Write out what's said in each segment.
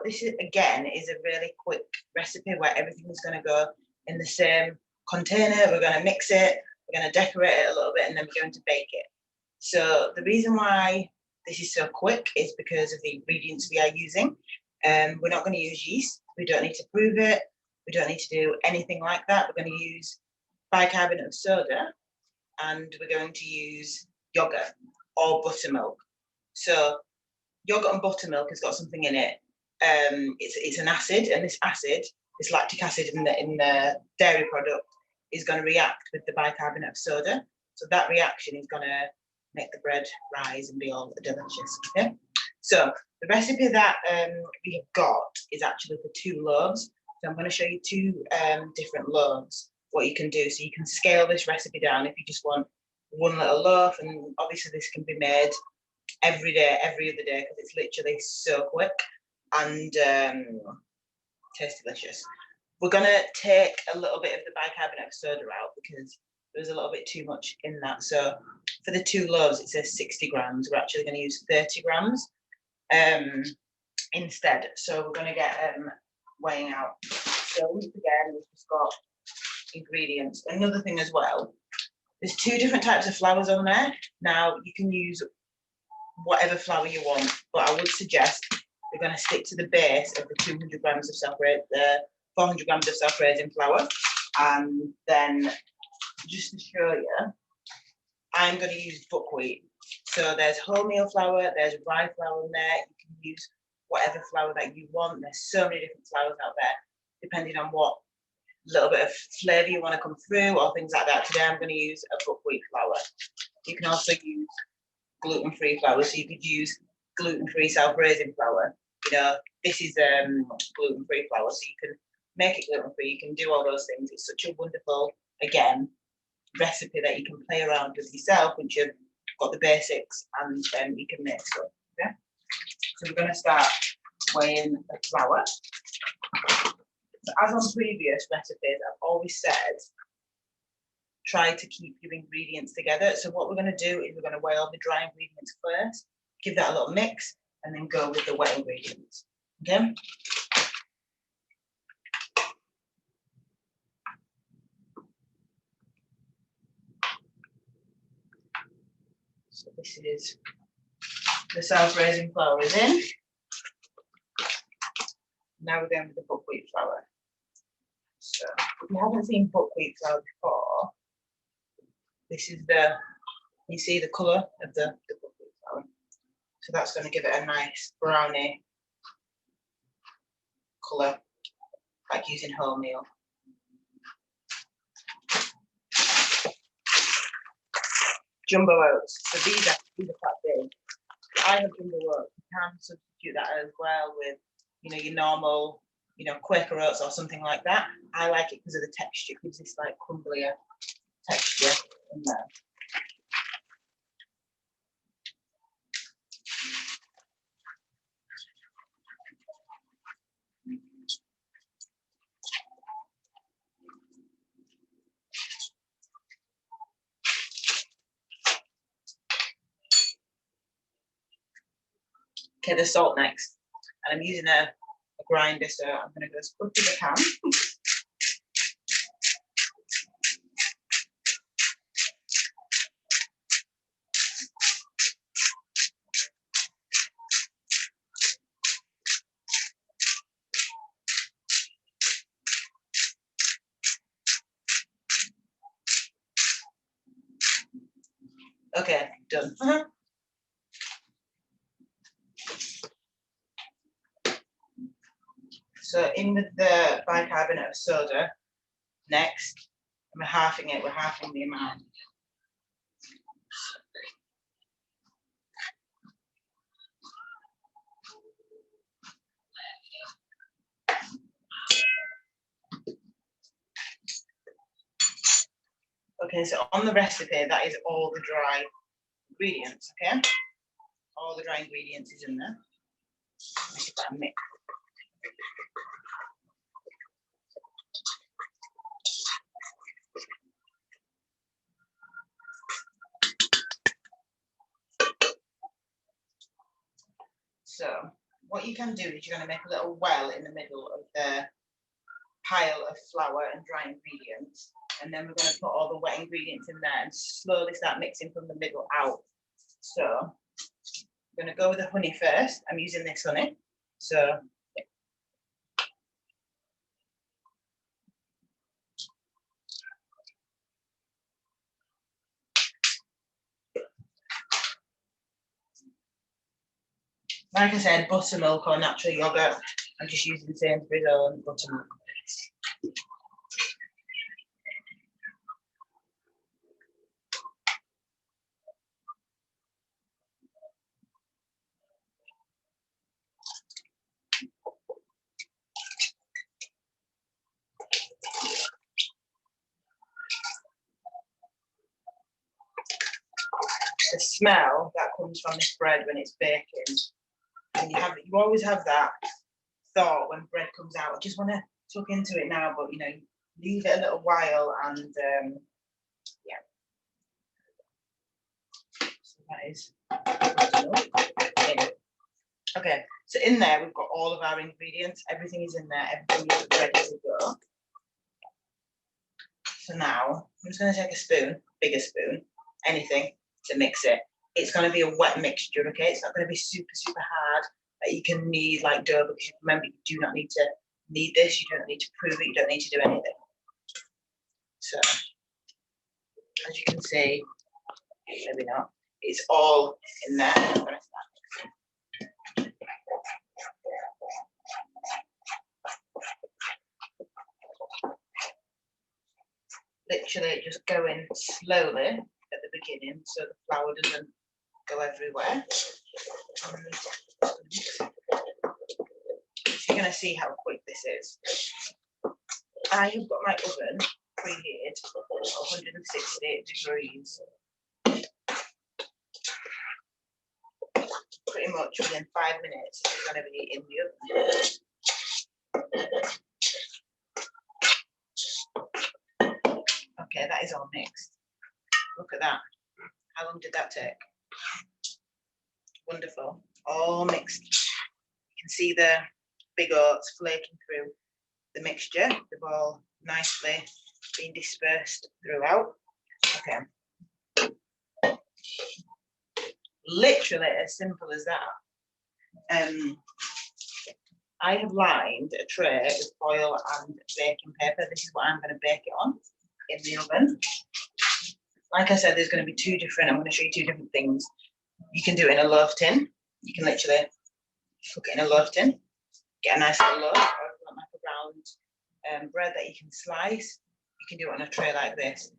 This is, again, is a really quick recipe where everything is going to go in the same container. We're going to mix it, we're going to decorate it a little bit, and then we're going to bake it. So the reason why this is so quick is because of the ingredients we are using. We're not going to use yeast. We don't need to prove it. We don't need to do anything like that. We're going to use bicarbonate of soda, and we're going to use yogurt or buttermilk. So yogurt and buttermilk has got something in it. It's an acid, and this acid, this lactic acid in the dairy product, is going to react with the bicarbonate of soda. So that reaction is going to make the bread rise and be all delicious. Okay. So the recipe that we have got is actually for 2 loaves. So I'm going to show you 2 different loaves, what you can do. So you can scale this recipe down if you just want one little loaf, and obviously this can be made every day, every other day, because it's literally so quick and tastes delicious. We're going to take a little bit of the bicarbonate of soda out because there's a little bit too much in that. So for the 2 loaves, it says 60 grams. We're actually going to use 30 grams instead. So we're going to get weighing out. So once again, we've just got ingredients. Another thing as well, there's 2 different types of flours on there. Now you can use whatever flour you want, but I would suggest we're going to stick to the base of the 200 grams of self-raising, 400 grams of self-raising flour. And then just to show you, I'm going to use buckwheat. So there's wholemeal flour, there's rye flour in there. You can use whatever flour that you want. There's so many different flours out there, depending on what little bit of flavour you want to come through or things like that. Today I'm going to use a buckwheat flour. You can also use gluten-free flour, so you could use gluten-free self-raising flour. You know, this is gluten-free flour, so you can make it gluten-free, you can do all those things. It's such a wonderful, again, recipe that you can play around with yourself once you've got the basics, and then you can make stuff. Okay? So we're going to start weighing the flour. So as on previous recipes, I've always said, try to keep your ingredients together. So what we're going to do is we're going to weigh all the dry ingredients first, give that a little mix, and then go with the wet ingredients. Okay? So this is the self-raising flour is in. Now we're going with the buckwheat flour. So if you haven't seen buckwheat flour before, this is you see the colour of the buckwheat flour. So that's going to give it a nice browny colour, like using wholemeal. Jumbo oats. So these are quite big. I have jumbo oats. You can substitute that as well with, you know, your normal, you know, Quaker oats or something like that. I like it because of the texture. It gives this like crumblier texture in there. Okay, the salt next. And I'm using a grinder, so I'm going to go as quick as I can. Okay, done. So in with the bicarbonate of soda next, and we're halving it, we're halving the amount. Okay, so on the recipe, that is all the dry ingredients, okay? All the dry ingredients is in there. Make that mix. So what you can do is you're going to make a little well in the middle of the pile of flour and dry ingredients, and then we're going to put all the wet ingredients in there and slowly start mixing from the middle out. So I'm going to go with the honey first. I'm using this honey. So like I said, buttermilk or natural yogurt. I'm just using Sainsbury's own buttermilk. The smell that comes from this bread when it's baking, and you always have that thought when bread comes out, I just want to tuck into it now, but you know, leave it a little while, and yeah. So that is okay. So in there we've got all of our ingredients. Everything is in there. Everything is ready to go. So now I'm just going to take a spoon, bigger spoon, anything to mix it. It's going to be a wet mixture, okay? It's not going to be super, super hard that you can knead like dough, because remember, you do not need to knead this. You don't need to prove it. You don't need to do anything. So as you can see, maybe not, it's all in there. I'm going to start mixing. Literally just going slowly at the beginning so the flour doesn't go everywhere. So you're going to see how quick this is. I have got my oven preheated at 168 degrees. Pretty much within 5 minutes it's going to be in the oven. Okay, that is all mixed. Look at that. How long did that take? Wonderful. All mixed. You can see the big oats flaking through the mixture. They've all nicely been dispersed throughout. Okay. Literally as simple as that. I have lined a tray with foil and baking paper. This is what I'm going to bake it on in the oven. Like I said, there's going to be two different, I'm going to show you two different things. You can do it in a loaf tin. You can literally cook it in a loaf tin, get a nice little loaf, or if you want like a round bread that you can slice, you can do it on a tray like this.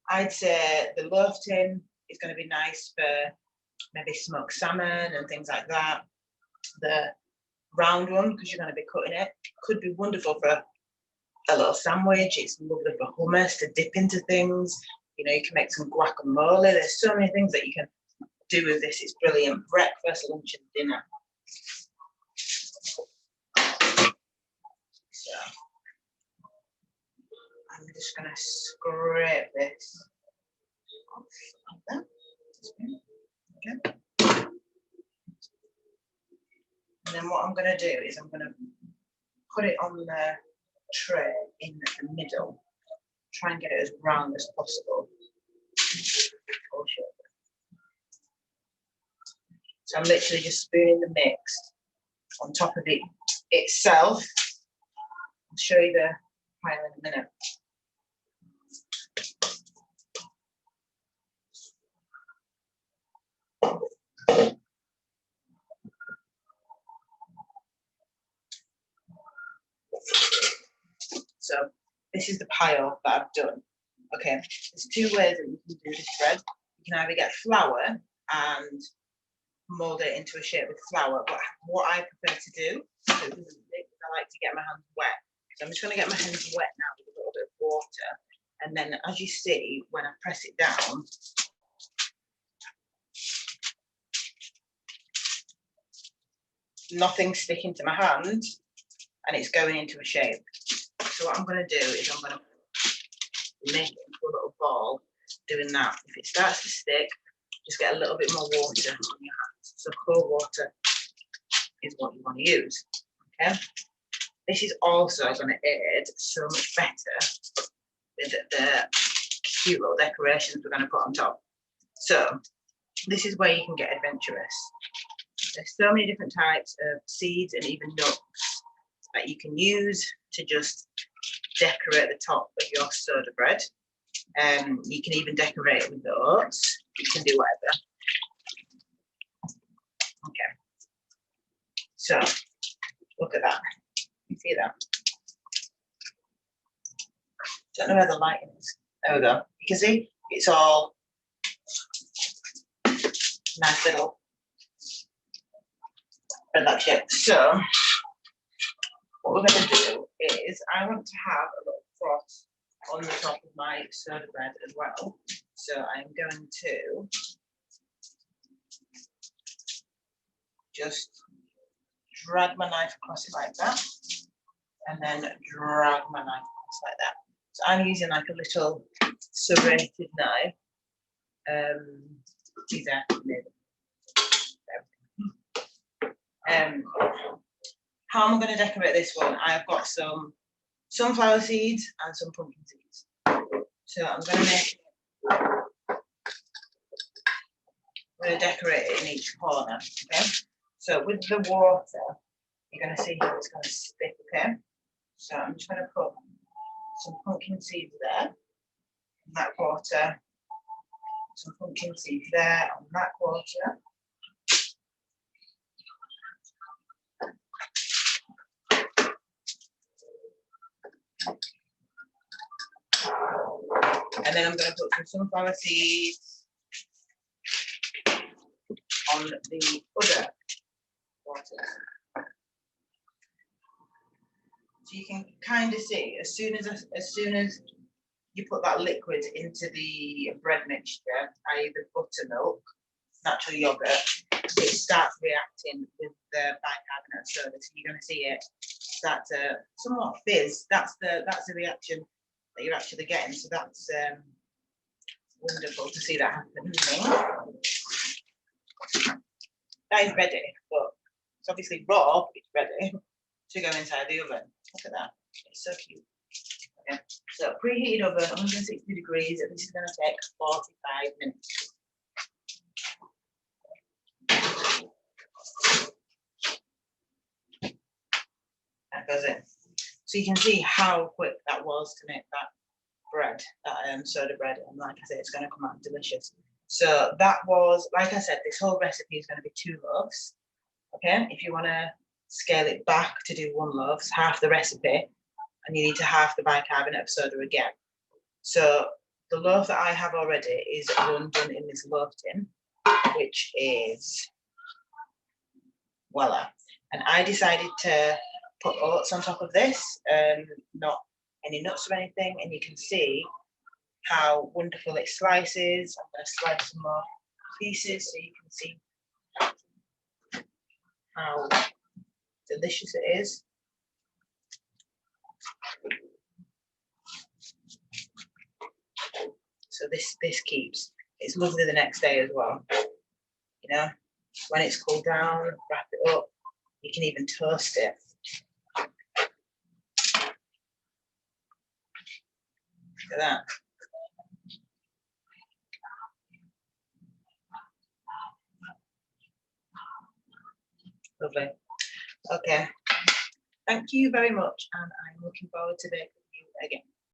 I'd say the loaf tin is going to be nice for maybe smoked salmon and things like that. The round one, because you're going to be cutting it, could be wonderful for a little sandwich. It's lovely for hummus to dip into things. You know, you can make some guacamole. There's so many things that you can do with this. It's brilliant. Breakfast, lunch, and dinner. So I'm just going to scrape this off like that. Okay. And then what I'm going to do is I'm going to put it on the tray in the middle. Try and get it as round as possible. So I'm literally just spooning the mix on top of it itself. I'll show you the pile in a minute. So this is the pile that I've done. Okay, there's two ways that you can do this bread. You can either get flour and mold it into a shape with flour, but what I prefer to do, so I like to get my hands wet. So I'm just going to get my hands wet now with a little bit of water, and then as you see, when I press it down, nothing's sticking to my hand, and it's going into a shape. So what I'm going to do is I'm going to make it into a little ball, doing that. If it starts to stick, just get a little bit more water on your hands. So cold water. is what you want to use. Okay. This is also going to aid so much better with the cute little decorations we're going to put on top. So this is where you can get adventurous. There's so many different types of seeds and even nuts that you can use to just decorate the top of your soda bread. You can even decorate it with the oats. You can do whatever. Okay. So look at that. You see that? Don't know where the lighting is. There we go. You can see it's all nice little bread like shape. So what we're going to do is I want to have a little frost on the top of my soda bread as well. So I'm going to just drag my knife across it like that, and then drag my knife across like that. So I'm using like a little serrated knife. These are how am I going to decorate this one? I've got some sunflower seeds and some pumpkin seeds. So I'm going to decorate it in each corner. Okay. So with the water, you're going to see how it's going to stick. Okay. So I'm just going to put some pumpkin seeds there in that quarter. Some pumpkin seeds there on that quarter. And then I'm going to put some sunflower seeds on the other quarters. So you can kind of see as soon as you put that liquid into the bread mixture, i.e. the buttermilk, natural yogurt, it starts reacting with the bicarbonate soda. So you're going to see it start to somewhat fizz. That's the reaction that you're actually getting. So that's wonderful to see that happening. That is ready, but it's obviously raw, but it's ready to go inside the oven. Look at that. It's so cute. Okay. So preheated oven, 160 degrees. This is going to take 45 minutes. That goes in. So you can see how quick that was to make that bread, that soda bread, and like I said, it's going to come out delicious. So that was, like I said, this whole recipe is going to be 2 loaves. Okay, if you want to scale it back to do 1 loaf, it's half the recipe, and you need to half the bicarbonate of soda again. So the loaf that I have already is done in this loaf tin, which is voila. And I decided to put oats on top of this, not any nuts or anything, and you can see how wonderful it slices. I'm going to slice some more pieces so you can see how delicious it is. So this keeps. It's lovely the next day as well. You know, when it's cooled down, wrap it up. You can even toast it. Look at that. Lovely. Okay. Thank you very much, and I'm looking forward to baking with you again.